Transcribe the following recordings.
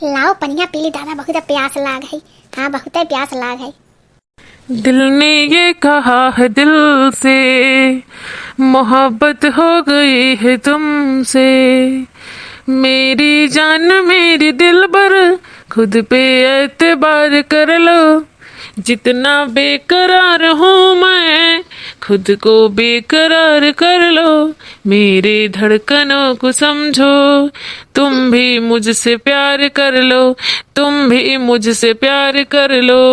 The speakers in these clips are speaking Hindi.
लाओ पनिया पीली दादा, बहुत प्यास लाग है। हाँ बहुत प्यास लाग है। दिल ने ये कहा है दिल से, मोहब्बत हो गई है तुमसे। मेरी जान मेरी दिलबर, खुद पे एतबार कर लो। जितना बेकरार हूँ मैं, खुद को बेकरार कर लो। मेरे धड़कनों को समझो, तुम भी मुझसे प्यार कर लो। तुम भी मुझसे प्यार कर लो।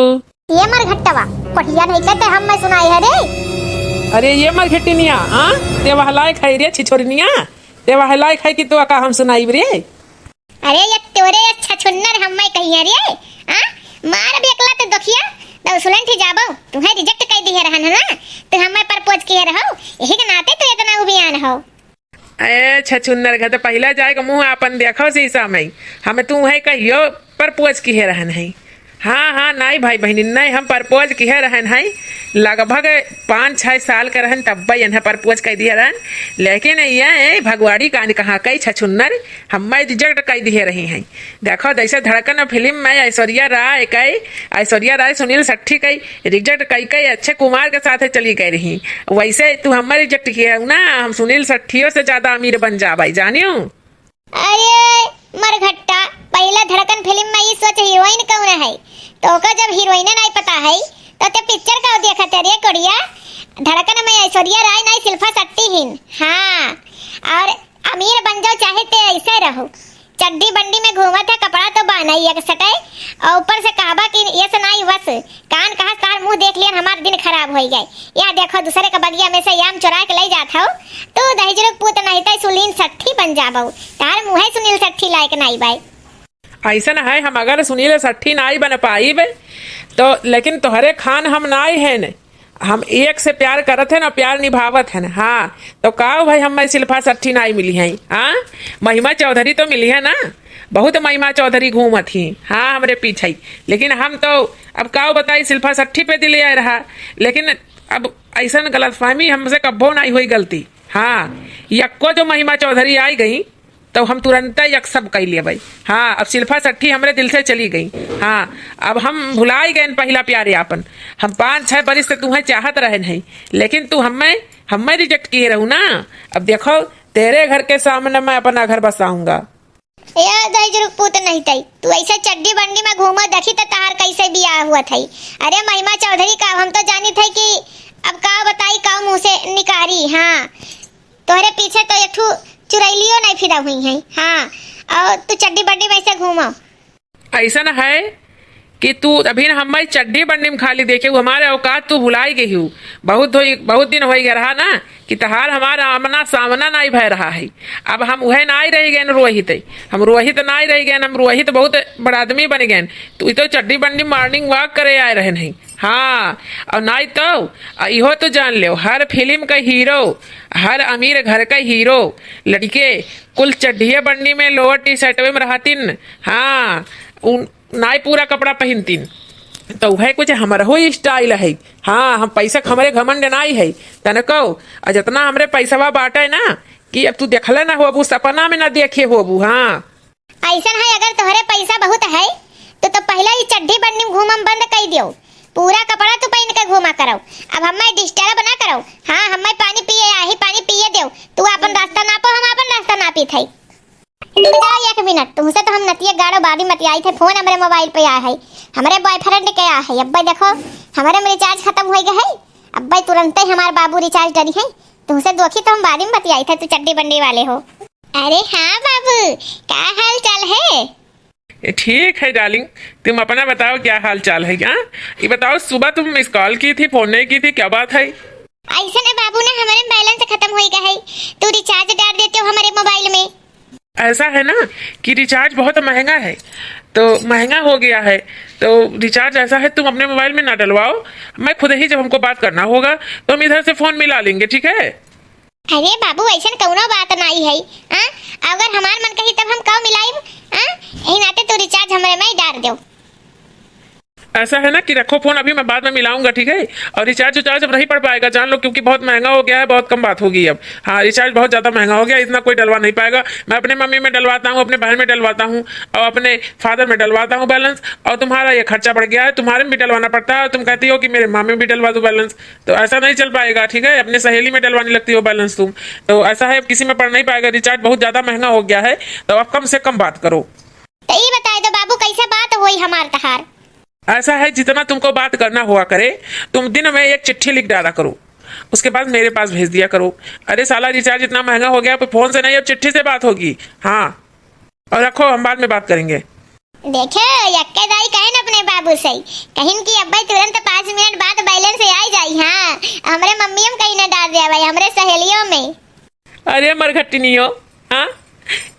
ये मर घट्टवा कोठिया नहीं कहते हम मैं सुनाई है रे। अरे ये मर घटिनिया, हाँ ते वहलाए खाई रे छिछोरनिया, ते वहलाए खाई कि तो का हम सुनाई रे। अरे ये तोरे अच्छा छुन्नर हम मैं कहिए रे। हाँ मार भी अकला तो दुखिया तो सुलन थी जाबो, तुम्हें रिजेक्ट कर दी है रहन है ना, तो हम मैं प्रपोज किए रहो, यही के नाते तो इतना उबियान हो। ए छछुन्नर घर तो पहला जाएगा मुंह अपन देखो शीशा में, हमें तू है कहियो प्रपोज की है रहन है। हाँ हाँ नहीं भाई बहनी नहीं, हम प्रपोज की है रहन है। लगभग 5-6 साल का रहन तब भाई इन्हें प्रपोज कर दिया रहन। लेकिन ये भगवाड़ी कान कहाँ कई छछुन्नर हम रिजेक्ट कर दिए रही हैं। देखो जैसे धड़कन फिल्म में ऐश्वर्या राय सुनील शेट्टी कई रिजेक्ट कई अच्छे कुमार के साथ चली गई रही, वैसे तू हम रिजेक्ट किया ना, हम सुनील शेट्टियों से ज्यादा अमीर बन जा भाई जानियो। अरे मरघट्टा पहला धड़कन फिल्म में ये सोच हीरोइन कौन है, तो का जब हीरोइन नहीं पता है तो ते पिक्चर का देखा तेरे कोड़िया। धड़कन में ऐश्वर्या राय नहीं शिल्पा शेट्टी हिन। हाँ और अमीर बन जाओ चाहे ते ऐसे रहो, चड्डी बंडी में घूमा था कपड़ा तो बाना ही सटे, और ऊपर से कहबा कि ये सुनाई बस कान कहा तार मुंह देख लिया हमारा दिन खराब हो गए। या देखो दूसरे का बगिया में से याम चुरा के ले जाता हो तो दहेजरक पुत नहीं तो सुनील शेट्टी बन जाबो, तार मुंह सुनील शेट्टी लायक नहीं भाई। ऐसा है हम अगर सुनील शेट्टी नाई बन पाई बे तो, लेकिन तोहरे खान हम नाई है न, हम एक से प्यार करत है ना, प्यार निभावत है ना। हाँ तो का भाई हम शिल्पा शेट्टी नाई मिली है। हाँ महिमा चौधरी तो मिली है ना, बहुत महिमा चौधरी घूमत ही हाँ हमरे पीछे। लेकिन हम तो अब का बताई शिल्पा शेट्टी पे दिल आए रहा, लेकिन अब ऐसा गलतफहमी हमसे कब्बो नहीं हुई गलती। हाँ यक्को जो महिमा चौधरी आई गई तो हम तुरंत यक सब कर लिए भाई। हाँ अब शिल्पा शेट्टी हमारे दिल से चली गई। हाँ अब हम भुलाई गए पहला प्यार यापन, हम 5-6 बरिस से तुम्हें चाहत रहे नहीं, लेकिन तू हमें रिजेक्ट किए रहू ना। अब देखो तेरे घर के सामने मैं अपना घर बसाऊंगा। यार दहेजरक पुत नहीं तई तू ऐसे चड्डी बंडी में घूमा देखी तो तार कैसे बियाह हुआ थई। अरे महिमा चौधरी का हम तो जानी थी कि अब का बताई का मुंह से निकारी। हाँ तोहरे पीछे तो एक चुरैलियो नहीं फिरा हुई है। हाँ और तू चड्डी बंडी में से घूमो। ऐसा न है कि तू अभी हमारी चड्डी बंडी में खाली देखे हमारे औकात तू भुलाई गई हूँ। बहुत दिन हो गया रहा ना कि तहार हमारा आमना सामना नहीं भय रहा है। अब हम वह ना रह गए रोहित, हम रोहित ना रह गए, हम रोहित बहुत बड़ा आदमी बन गए। तू तो चड्डी बंडी मॉर्निंग वॉक करे आए रहे नहीं। हाँ और नहीं तो इहो तो जान लो हर फिल्म का हीरो, हर अमीर घर का हीरो लड़के कुल चड्ढिया बंडी में लोअर टी शर्ट में रहतीन। हाँ उन नाई पूरा कपड़ा पहनतीन, तो वह कुछ हमारा हो स्टाइल है। हाँ हम पैसा हमारे घमंड नाई है तने कहो जितना हमरे पैसा बांटा है ना कि अब तू देखले ना होबू सपना में ना देखे होबू। हाँ ऐसा है अगर तोहरे पैसा बहुत है तो पहला ही चड्डी बंडी में घूमम बंद कर दियो, पूरा कपड़ा तो पहन के घूमा करो। अब हमें डिस्टर्ब ना करो। हाँ हमें पानी पिए दो, तू अपन रास्ता नापो हम अपन रास्ता नापी थे। एक मिनट तुमसे तो हम नतिया गाड़ो बाड़ी मत आई थे, फोन हमारे मोबाइल पे आया है, हमारे बॉयफ्रेंड के आया है। अब देखो हमारे में रिचार्ज खत्म हो गया है, अब भाई तुरंत ही हमारे बाबू रिचार्ज डरी है। तुमसे दुखी तो हम बाड़ी में बती आई थे, तू चड्डी बंडी वाले हो। अरे हाँ बाबू क्या हाल चाल है? ठीक है डार्लिंग, तुम अपना बताओ क्या हाल चाल है। क्या ये बताओ सुबह तुम मिस कॉल की थी, फोन नहीं की थी, क्या बात है? ऐसा ना बाबू ना हमारे बैलेंस खत्म हो गया है, तू रिचार्ज डाल देते हो हमारे मोबाइल में। ऐसा है ना कि रिचार्ज बहुत महंगा है, तो महंगा हो गया है तो रिचार्ज ऐसा है तुम अपने मोबाइल में ना डलवाओ, मैं खुद ही जब हमको बात करना होगा तो हम इधर से फोन मिला लेंगे, ठीक है? अरे बाबू ऐसा कौनो बात नहीं है। अगर हमार मन कही तब हम कब मिलाइब। यही नाते तो रिचार्ज हमारे में डाल दो। ऐसा है ना कि रखो फोन, अभी मैं बाद में मिलाऊंगा, ठीक है। और रिचार्ज उचार्ज अब नहीं पड़ पाएगा, जान लो, क्योंकि बहुत महंगा हो गया है, बहुत कम बात होगी अब। हाँ, रिचार्ज बहुत ज़्यादा महंगा हो गया, इतना कोई डलवा नहीं पाएगा। मैं अपने मम्मी में डलवाता हूँ, अपने बहन में डलवाता हूँ, और अपने फादर में डलवाता हूँ बैलेंस। और तुम्हारा ये खर्चा बढ़ गया है, तुम्हारे में भी डलवाना पड़ता है, और तुम कहती हो कि मेरे माँ में भी डलवा दो बैलेंस। तो ऐसा नहीं चल पाएगा, ठीक है। अपने सहेली में डलवाने लगती हो बैलेंस तुम, तो ऐसा है, किसी में पड़ नहीं पाएगा। रिचार्ज बहुत ज़्यादा महंगा हो गया है, तो आप कम से कम बात करो। तो ये बताए तो बाबू कैसे बात हुई हमार तहार? ऐसा है, जितना तुमको बात करना हुआ करे, तुम दिन में एक चिट्ठी लिख डाला करो, उसके बाद मेरे पास भेज दिया करो। अरे साला, रिचार्ज इतना महंगा हो गया, फोन से नहीं, अब चिट्ठी से बात होगी। हाँ, और रखो, हम बाद में बात करेंगे। देखे यक्के दाई कहे न अपने बाबू से, कहीं कि अब्बा तुरंत 5 मिनट बाद बैलेंस से आ जाई। हाँ, हमरे मम्मी हम कहीं न डाल दिया भाई, हमरे सहेलियों में। अरे मरघट्टिनियो, हाँ,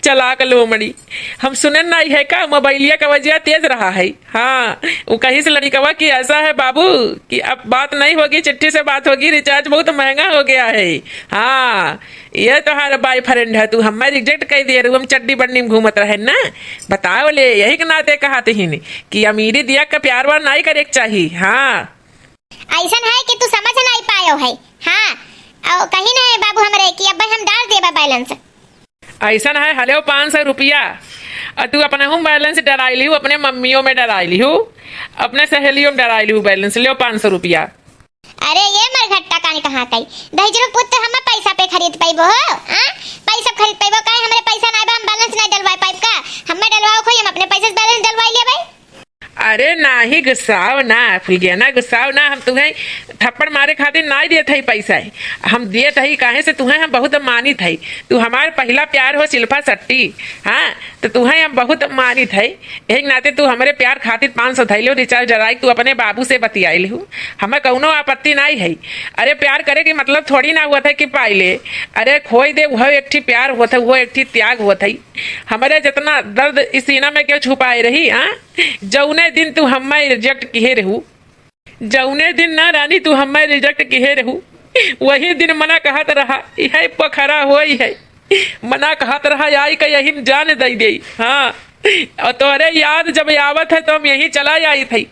चलाक लोमड़ी, हम सुनन नहीं है का मोबाइलिया का वजह तेज रहा है। हाँ, वो कहीं से लड़कवा कि ऐसा है बाबू कि अब बात नहीं होगी, चिट्ठी से बात होगी, रिचार्ज बहुत महंगा हो गया है। हाँ, ये तुम्हारा बॉयफ्रेंड है, तू हमें रिजेक्ट कर दिए, हम चड्डी बन्नी में घूमत रहे ना। बताओ ले, यही के नाते कहते ही नहीं कि अमीरी दिया का प्यार वार नहीं करे चाहिए। हाँ, ऐसा है कि तू समझ नहीं पायो है। हाँ, और कहीं ना है बाबू हमरे कि अब्बा हम डाल दिए बैलेंस। ऐसा है, हले 500 रुपया, और तू अपने हूँ बैलेंस डराई ली, अपने मम्मियों में डराई ली, अपने सहेलियों में डराई ली बैलेंस, ले 500 रुपया। अरे ये मरघट्टा कानी कहाँ कई दहजरो पुत्र हम पैसा पे खरीद पाइबो हो? हां, पैसा खरीद पाइबो काहे? हमरे पैसा नहीं बा, हम बैलेंस नहीं डलवा पाइब का? हमें डलवाओ खोई, हम अपने पैसे से बैलेंस डलवाई ले भाई। अरे नाही गुस्साओ ना, फुल गया ना, गुस्साओ ना, हम तुम्हें थप्पड़ मारे खातिर नहीं दिए थे पैसा, हम दिए थे काहे से तुम्हें हम बहुत मानी थे। तू हमारे पहला प्यार हो शिल्पा शट्टी। हाँ, तो तुम्हें हम बहुत मानी थे, एक नाते तू हमारे प्यार खातिर 500 थैलो रिचार्ज डराई, तू अपने बाबू से बतियाई हूँ, हमें कौनो आपत्ति नहीं है। अरे प्यार करे की मतलब थोड़ी ना हुआ था कि पाई ले, अरे खोई दे, वह एक ठीक प्यार हुआ था, वो एक ठीक त्याग हुआ था। हमारे जितना दर्द इस सीना में क्यों छुपाए रही? हाँ, जौने दिन तू हमें रिजेक्ट किए रहू, जौने दिन ना रानी तू हमें रिजेक्ट किए रहू, वही दिन मना कहत रहा, यही पखरा होई है, मना कहत रहा आई का यही जान दई दे। हाँ, और तोरे याद जब आवत है तो हम यही चला आई थी,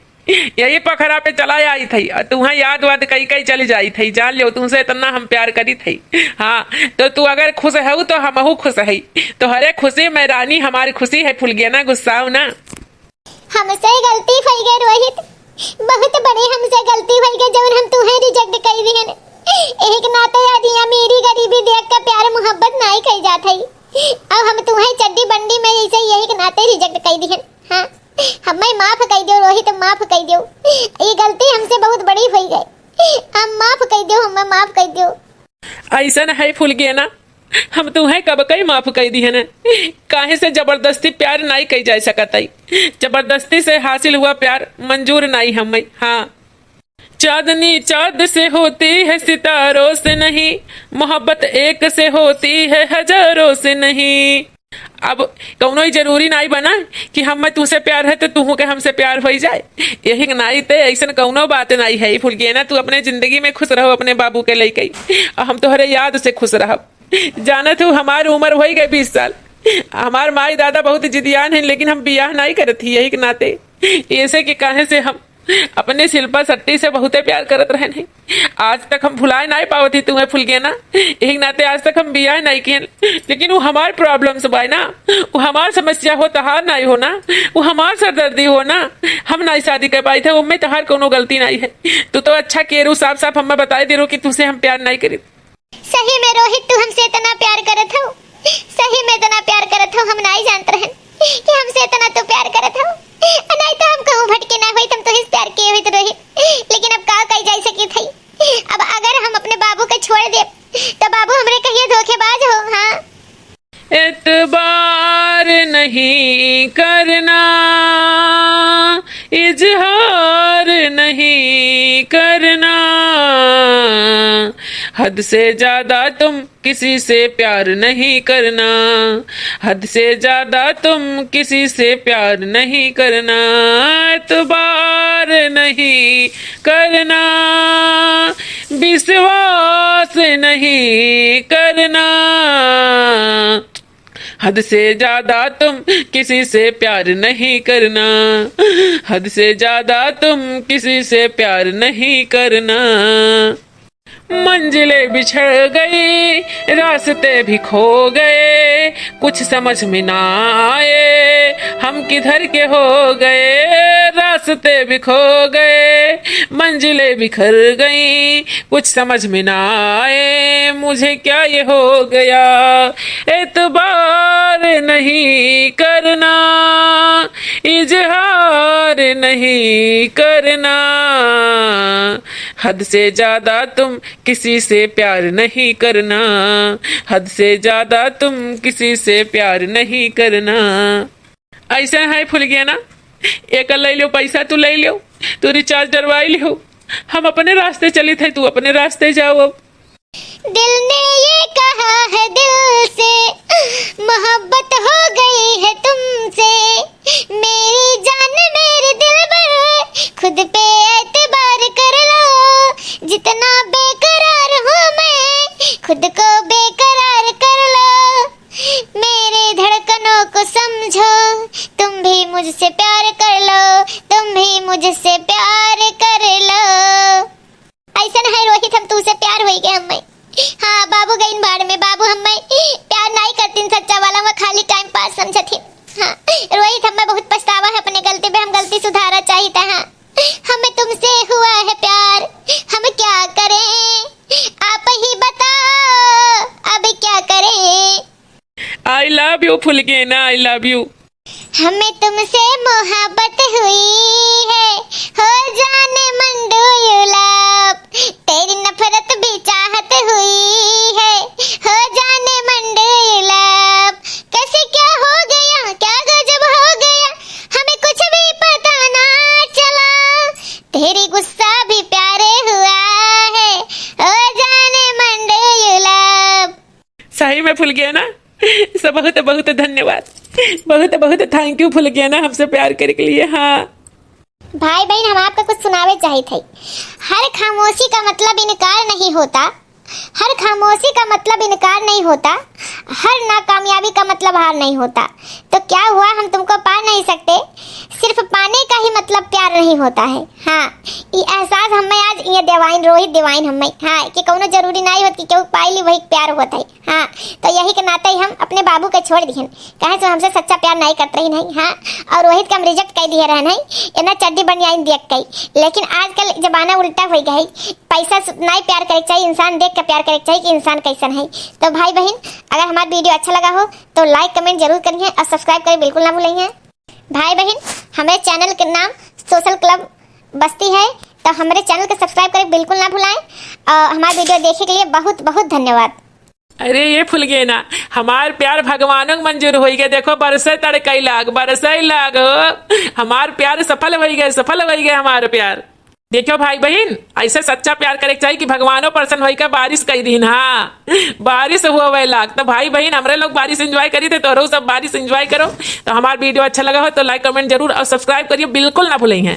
यही पखरा पे चला आई थी, और तुम्हें याद वाद कई कई चली जाई थी। जान लो, तुमसे इतना हम प्यार करी थी। हाँ, तो तू अगर खुश है तो हमहू खुश है, तो हरे खुशी में रानी हमारी खुशी है। फुल गया ना, गुस्साओ ना। हमसे गलती हो गई रोहित, बहुत बड़ी हमसे गलती हो गई जब हम तुम्हें रिजेक्ट कर दिए न। एक नाते आदिया मेरी गरीबी देख कर प्यार मोहब्बत नहीं कही जात है, अब हम तुम्हें चड्डी बंडी में ऐसे यही के नाते रिजेक्ट कर दिए। हाँ, हमें माफ कर दो रोहित, माफ कर दो, ये गलती हमसे बहुत बड़ी हो गई, हम माफ कर दो, हमें माफ कर दो। ऐसा न है फुल गया ना, हम तुम्हें कब कई माफ कर दी है ना, काहे से जबरदस्ती प्यार नहीं कही जा सकता, जबरदस्ती से हासिल हुआ प्यार मंजूर नहीं हमें। हाँ, चांदनी चांद से होती है, सितारों से नहीं, मोहब्बत एक से होती है, हजारों से नहीं। अब कौनो ही जरूरी नहीं बना कि हम तुझसे प्यार है तो तू के हमसे प्यार हो जाए, यही नहीं ते ऐसा कौनो बात नहीं है। फुल गया ना, तू अपने जिंदगी में खुश रहो अपने बाबू के लेके, और हम तोहरे याद से खुश रहो। जाना तू हमारी उम्र हो गई 20 साल, हमार माई दादा बहुत जिदियान है, लेकिन हम बियाह नहीं करती, यही के नाते ऐसे कि काहे से हम अपने शिल्पा शट्टी से बहुते प्यार करत रहे नहीं, आज तक हम भुलाए नहीं पावती तुम्हें। फुल गया ना, यही नाते आज तक हम बियाह नहीं किए, लेकिन वो हमार प्रॉब्लम्स बाय ना, वो हमार समस्या हो, तहार नहीं हो ना, वो हमार सरदर्दी हो ना, हम नहीं शादी कर पाए थे, उनमें तहार कोनो गलती नहीं है। तू तो अच्छा केरू साफ साफ हमें बताए दे रो कि तुझसे हम प्यार नहीं करी। सही में रोहित, तू हमसे इतना प्यार करत हो, सही में इतना प्यार करत हो, हम नहीं जानते रहे कि हमसे इतना तो प्यार करत हो। नहीं तो हम कहूं भटके ना होई, तुम तो इस प्यार किए हुए तो रोहित, लेकिन अब का कही जा सकी थी। अब अगर हम अपने बाबू को छोड़ दे तो बाबू हमरे कहिए धोखेबाज हो। हाँ, एतबार नहीं करना, इजहार नहीं करना, हद से ज्यादा तुम किसी से प्यार नहीं करना, हद से ज्यादा तुम किसी से प्यार नहीं करना, एतबार नहीं करना, विश्वास नहीं करना, हद से ज्यादा तुम किसी से प्यार नहीं करना, हद से ज्यादा तुम किसी से प्यार नहीं करना। मंजिलें बिछड़ गई, रास्ते भी खो गए, कुछ समझ में ना आए हम किधर के हो गए। रास्ते भी खो गए, मंजिलें बिखर गई, कुछ समझ में ना आए मुझे क्या ये हो गया। एतबार नहीं करना, इजहार नहीं करना, हद से ज्यादा तुम किसी से प्यार नहीं करना, हद से ज्यादा तुम किसी से प्यार नहीं करना। ऐसा है फुल गया ना, एक ले लो पैसा, तू ले लो, तू रिचार्ज डरवाई लो, हम अपने रास्ते चले थे, तू अपने रास्ते जाओ। अब दिल ने ये कहा है दिल से, मोहब्बत हो गई है तुमसे, मेरी जान मेरे दिल पर खुद पे एतबार कर लो, जितना बेकरार हूँ मैं खुद को बेकरार कर लो, मेरे धड़कनों को समझो, तुम भी मुझसे प्यार कर लो, तुम भी मुझसे प्यार कर लो। ऐसा है रोहित, हम तुझसे प्यार हो गए हमें। हाँ बाबू गई बाढ़ में, बाबू हमें प्यार नहीं करती सच्चा वाला, मैं खाली टाइम पास समझती। हाँ रोहित, हमें बहुत पछतावा है अपने गलती पे, हम गलती सुधारा चाहिए। हाँ हमें तुमसे हुआ है प्यार, हम क्या करें आप ही बताओ, अब क्या करें। आई लव यू फुल गया ना, आई लव यू। हमें तुमसे मोहब्बत हुई है, हो जाने मन डू यू लव, तेरी नफरत भी चाहत हुई है, हो जाने मन डू यू लव। कैसे क्या हो गया, क्या गजब हो गया, हमें कुछ भी पता ना चला, तेरी गुस्सा भी प्यारे हुआ है, हो जाने मन डू यू लव। सही में फुल गया ना, सब बहुत बहुत धन्यवाद, बहुत बहुत थैंक यू फुल गया ना हमसे प्यार करने के लिए। हाँ भाई बहन, हम आपको कुछ सुनावे चाहिए थे। हर खामोशी का मतलब इनकार नहीं होता, हर खामोशी का मतलब इनकार नहीं होता, हर नाकामयाबी का मतलब हार नहीं होता। तो क्या हुआ, हम तुमको पा नहीं सकते, सिर्फ पाने का ही मतलब प्यार नहीं होता है। हाँ ये एहसास हमें आज ये डिवाइन रोहित डिवाइन हमें, हाँ कि कोनो जरूरी नहीं होती कि क्यों पाइली वही प्यार होता है। हाँ तो यही के नाते ही हम अपने बाबू के छोड़ दिए, कहे तो हमसे सच्चा प्यार नहीं करते ही नहीं। हाँ और रोहित के हम रिजेक्ट कर दिए रहे नहीं, इतना चड्डी बनिया देख गई। लेकिन आजकल जमाना उल्टा हो गया है, पैसा नहीं प्यार करे चाहिए, इंसान देख के प्यार करे चाहिए कि इंसान कैसन है। तो भाई बहन, अगर हमारा वीडियो अच्छा लगा हो तो लाइक कमेंट जरूर करिए और सब्सक्राइब करें बिल्कुल ना भूलेंगे। भाई बहन, हमारे चैनल के नाम सोशल क्लब बस्ती है, तो हमारे चैनल को सब्सक्राइब करें बिल्कुल ना भुलाएं। और हमारा वीडियो देखने के लिए बहुत बहुत धन्यवाद। अरे ये फुल गए ना, हमार प्यार भगवानों को मंजूर हो गया। देखो बरसे तड़कई लाग, बरसे लाग, हमार प्यार सफल हो गए, सफल हो गए हमारे प्यार। देखो भाई बहन, ऐसे सच्चा प्यार करे चाहिए कि भगवानों प्रसन्न होकर बारिश कई दिन। हाँ बारिश हुआ वह लाग, तो भाई बहन हमरे लोग बारिश एंजॉय करी थे, तो सब बारिश एंजॉय करो। तो हमारा वीडियो अच्छा लगा हो तो लाइक कमेंट जरूर और सब्सक्राइब करिए बिल्कुल ना भूलें।